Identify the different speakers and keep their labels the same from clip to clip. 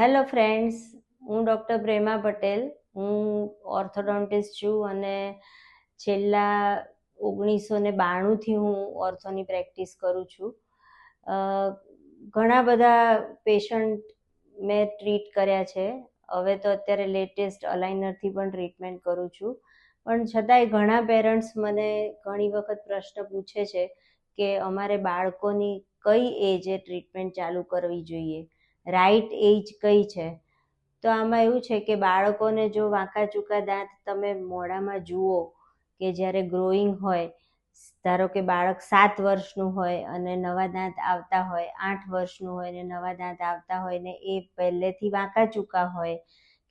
Speaker 1: Hello friends, હું doctor Prema Patel. હું ઓર્થોડોન્ટિસ્ટ છું અને છેલ્લા 1992થી હું ઓર્થોની પ્રેક્ટિસ કરું છું. ઘણા બધા પેશન્ટ મેં ટ્રીટ કર્યા છે. હવે તો અત્યારે લેટેસ્ટ અલાઇનરથી પણ ટ્રીટમેન્ટ કરું છું. પણ છતાંય ઘણા પેરેન્ટ્સ મને ઘણી વખત પ્રશ્ન પૂછે છે કે અમારે બાળકોની કઈ એજે ટ્રીટમેન્ટ ચાલુ કરવી જોઈએ, રાઈટ એજ કઈ છે. તો આમાં એવું છે કે બાળકોને જો વાંકા ચૂકા દાંત તમે મોઢામાં જુઓ કે જ્યારે ગ્રોઈંગ હોય, ધારો કે બાળક 7 વર્ષનું હોય અને નવા દાંત આવતા હોય, 8 વર્ષનું હોય ને નવા દાંત આવતા હોય ને એ પહેલેથી વાંકા ચૂકા હોય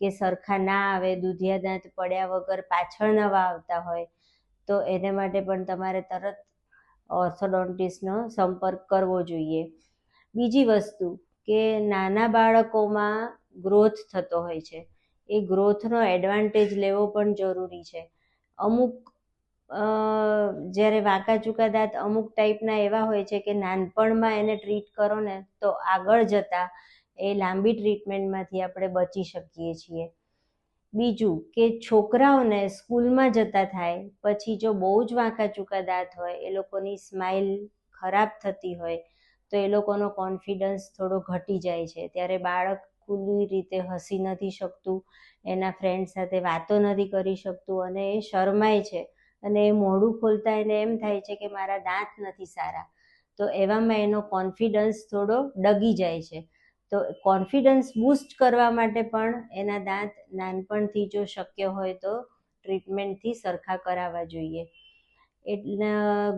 Speaker 1: કે સરખા ના આવે, દૂધિયા દાંત પડ્યા વગર પાછળ નવા આવતા હોય, તો એને માટે પણ તમારે તરત ઓર્થોડોન્ટિસ્ટનો સંપર્ક કરવો જોઈએ. બીજી વસ્તુ કે નાના બાળકોમાં ગ્રોથ થતો હોય છે, એ ગ્રોથનો એડવાન્ટેજ લેવો પણ જરૂરી છે. અમુક જ્યારે વાંકા ચૂકા દાંત અમુક ટાઈપના એવા હોય છે કે નાનપણમાં એને ટ્રીટ કરો ને તો આગળ જતાં એ લાંબી ટ્રીટમેન્ટમાંથી આપણે બચી શકીએ છીએ. બીજું કે છોકરાઓને સ્કૂલમાં જતા થાય પછી જો બહુ જ વાંકા ચૂકા દાંત હોય, એ લોકોની સ્માઇલ ખરાબ થતી હોય તો એ લોકોનો કોન્ફિડન્સ થોડો ઘટી જાય છે. ત્યારે બાળક ખુલ્લી રીતે હસી નથી શકતું, એના ફ્રેન્ડ સાથે વાતો નથી કરી શકતું અને એ શરમાય છે અને એ મોઢું ખોલતા એને એમ થાય છે કે મારા દાંત નથી સારા. તો એવામાં એનો કોન્ફિડન્સ થોડો ડગી જાય છે. તો કોન્ફિડન્સ બૂસ્ટ કરવા માટે પણ એના દાંત નાનપણથી જો શક્ય હોય તો ટ્રીટમેન્ટથી સરખા કરાવવા જોઈએ. એટલે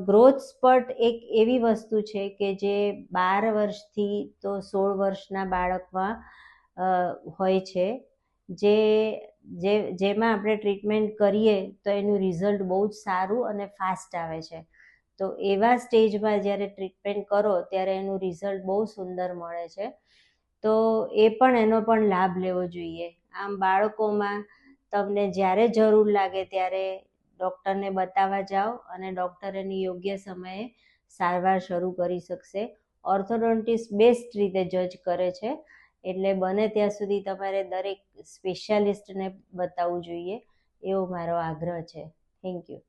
Speaker 1: ગ્રોથ સ્પર્ટ એક એવી વસ્તુ છે કે જે 12 વર્ષથી તો 16 વર્ષના બાળકમાં હોય છે, જેમાં આપણે ટ્રીટમેન્ટ કરીએ તો એનું રિઝલ્ટ બહુ જ સારું અને ફાસ્ટ આવે છે. તો એવા સ્ટેજમાં જ્યારે ટ્રીટમેન્ટ કરો ત્યારે એનું રિઝલ્ટ બહુ સુંદર મળે છે. તો એ પણ એનો પણ લાભ લેવો જોઈએ. આમ બાળકોમાં તમને જ્યારે જરૂર લાગે ત્યારે ડૉક્ટરને બતાવવા જાઓ અને ડૉક્ટર એની યોગ્ય સમયે સારવાર શરૂ કરી શકશે. ઓર્થોડોન્ટિસ્ટ બેસ્ટ રીતે જજ કરે છે, એટલે બને ત્યાં સુધી તમારે દરેક સ્પેશિયાલિસ્ટને બતાવવું જોઈએ, એવો મારો આગ્રહ છે. Thank you.